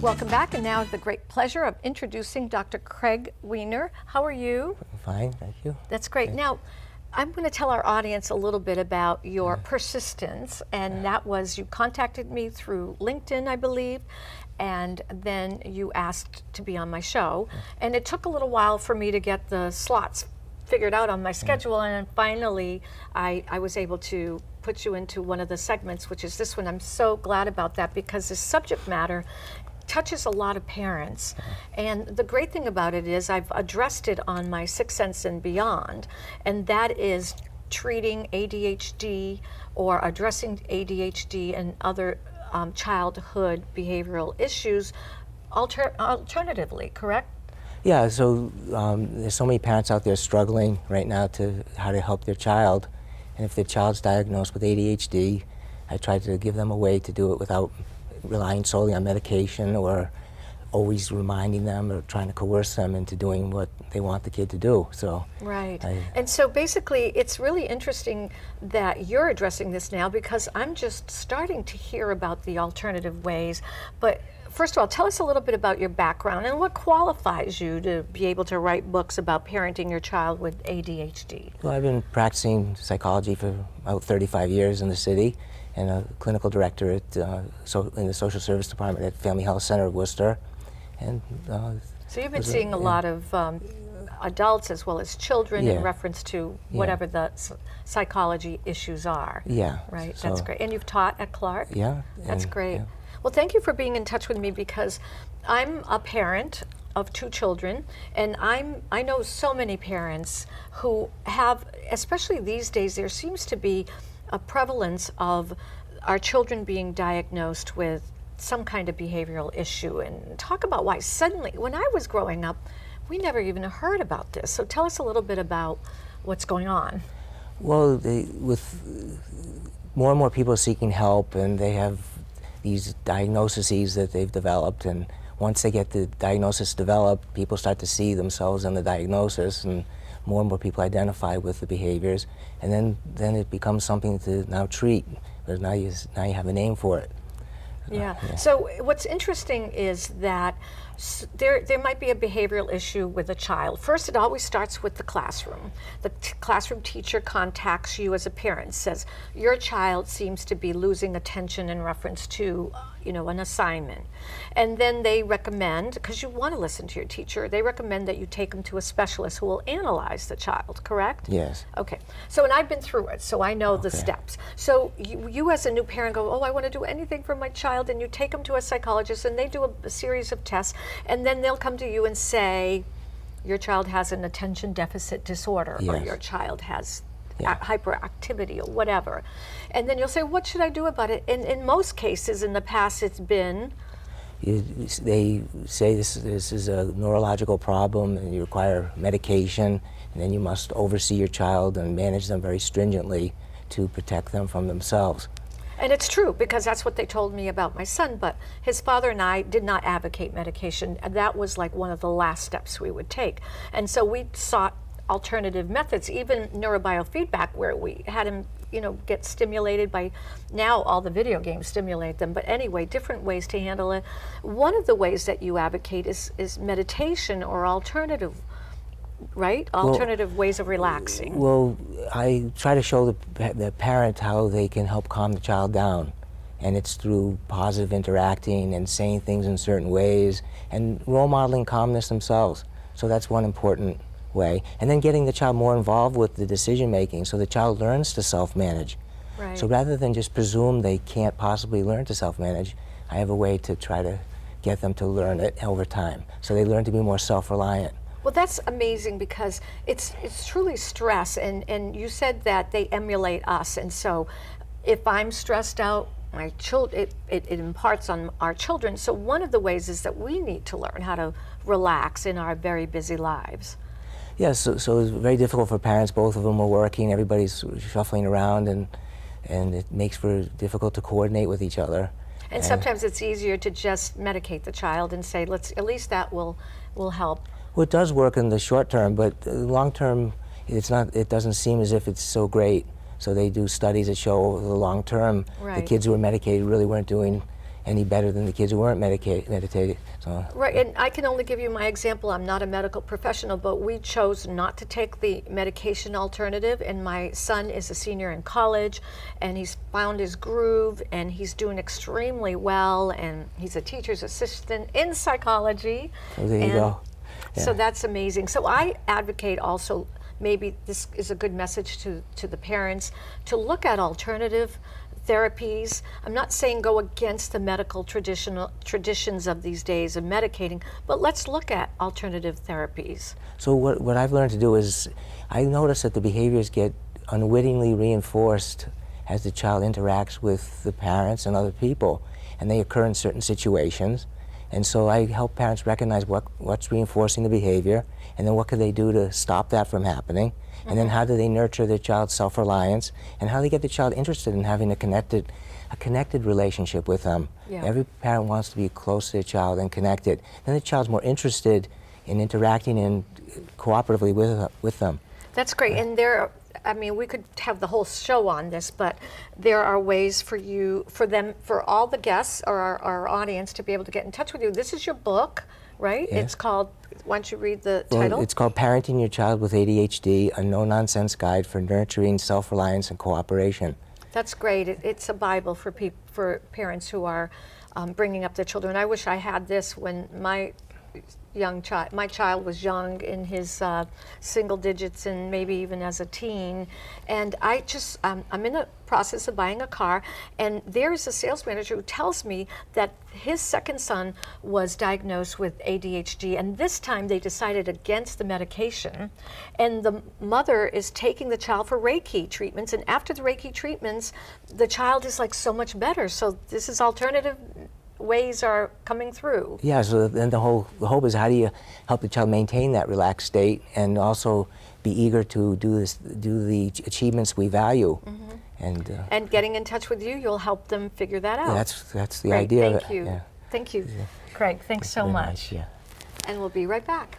Welcome back, and now I have the great pleasure of introducing Dr. Craig Wiener. How are you? Fine, thank you. That's great. Now, I'm going to tell our audience a little bit about your persistence, and that was you contacted me through LinkedIn, I believe, and then you asked to be on my show, and it took a little while for me to get the slots figured out on my schedule, and then finally I was able to put you into one of the segments, which is this one. I'm so glad about that because the subject matter touches a lot of parents, and the great thing about it is I've addressed it on my Sixth Sense and Beyond, and that is treating ADHD or addressing ADHD and other childhood behavioral issues alternatively, correct? Yeah, so there's so many parents out there struggling right now to how to help their child, and if their child's diagnosed with ADHD, I try to give them a way to do it without relying solely on medication or always reminding them or trying to coerce them into doing what they want the kid to do. So right. And so basically it's really interesting that you're addressing this now because I'm just starting to hear about the alternative ways. But first of all, tell us a little bit about your background and what qualifies you to be able to write books about parenting your child with ADHD. Well, I've been practicing psychology for about 35 years in the city, and a clinical director at, in the social service department at Family Health Center of Worcester. And, so you've been seeing a lot of adults as well as children in reference to whatever the psychology issues are. Yeah. Right, so, that's great. And you've taught at Clark? Yeah. That's great. Yeah. Well, thank you for being in touch with me because I'm a parent of 2 children, and I know so many parents who have, especially these days, there seems to be a prevalence of our children being diagnosed with some kind of behavioral issue. And talk about why suddenly, when I was growing up, we never even heard about this. So tell us a little bit about what's going on. Well, with more and more people seeking help, and they have these diagnoses that they've developed, and once they get the diagnosis developed, people start to see themselves in the diagnosis, and more people identify with the behaviors, and then it becomes something to now treat, because now you have a name for it. Yeah. So what's interesting is that there might be a behavioral issue with a child. First, it always starts with the classroom. The classroom teacher contacts you as a parent, says, your child seems to be losing attention in reference to an assignment. And then they recommend, because you want to listen to your teacher, they recommend that you take them to a specialist who will analyze the child, correct? Yes. Okay. So, and I've been through it, so I know the steps. So you as a new parent go, oh, I want to do anything for my child, and you take them to a psychologist, and they do a series of tests, and then they'll come to you and say, your child has an attention deficit disorder, or your child has hyperactivity or whatever. And then you'll say, what should I do about it? And in most cases in the past it's been? They say this is a neurological problem and you require medication, and then you must oversee your child and manage them very stringently to protect them from themselves. And it's true, because that's what they told me about my son, but his father and I did not advocate medication, and that was like one of the last steps we would take. And so we sought alternative methods, even neurobiofeedback, where we had him get stimulated by, now all the video games stimulate them, but anyway, different ways to handle it. One of the ways that you advocate is meditation or alternative, right? Alternative ways of relaxing. Well, I try to show the parent how they can help calm the child down, and it's through positive interacting and saying things in certain ways and role modeling calmness themselves. So that's one important way. And then getting the child more involved with the decision making so the child learns to self-manage. Right. So rather than just presume they can't possibly learn to self-manage, I have a way to try to get them to learn it over time, so they learn to be more self-reliant. Well, that's amazing, because it's truly stress, and you said that they emulate us, and so if I'm stressed out, my children, it imparts on our children. So one of the ways is that we need to learn how to relax in our very busy lives. Yes, so it's very difficult for parents. Both of them are working, everybody's shuffling around, and it makes for difficult to coordinate with each other. And sometimes it's easier to just medicate the child and say, at least that will help. Well, it does work in the short term, but long term, it doesn't seem as if it's so great. So they do studies that show over the long term, the kids who were medicated really weren't doing any better than the kids who weren't meditated. So, Right, and I can only give you my example. I'm not a medical professional, but we chose not to take the medication alternative, and my son is a senior in college, and he's found his groove, and he's doing extremely well, and he's a teacher's assistant in psychology. so there you and go. So Yeah. that's amazing. So I advocate also, maybe this is a good message to the parents, to look at alternative therapies. I'm not saying go against the medical traditions of these days of medicating, but let's look at alternative therapies. So what I've learned to do is, I notice that the behaviors get unwittingly reinforced as the child interacts with the parents and other people, and they occur in certain situations. And so I help parents recognize what's reinforcing the behavior, and then what can they do to stop that from happening, and then how do they nurture their child's self-reliance, and how do they get the child interested in having a connected relationship with them. Yeah. Every parent wants to be close to their child and connected. Then the child's more interested in interacting and cooperatively with them. That's great. And we could have the whole show on this, but there are ways for all the guests or our audience to be able to get in touch with you. This is your book, right? Yes. It's called, why don't you read the Well, title? it's called Parenting Your Child with ADHD, a no-nonsense guide for nurturing self-reliance and cooperation. That's great. It's a Bible for parents who are bringing up their children. I wish I had this when my child was young, in his single digits and maybe even as a teen. And I'm in the process of buying a car, and there's a sales manager who tells me that his second son was diagnosed with ADHD, and this time they decided against the medication, and the mother is taking the child for Reiki treatments, and after the Reiki treatments, the child is like so much better. So this is alternative ways are coming through. Yeah, so then the hope is, how do you help the child maintain that relaxed state and also be eager to do the achievements we value. And getting in touch with you, you'll help them figure that out. Yeah, that's the Great, idea. thank you. Yeah. Thank you. Craig, thanks so Very much. nice, yeah. And we'll be right back.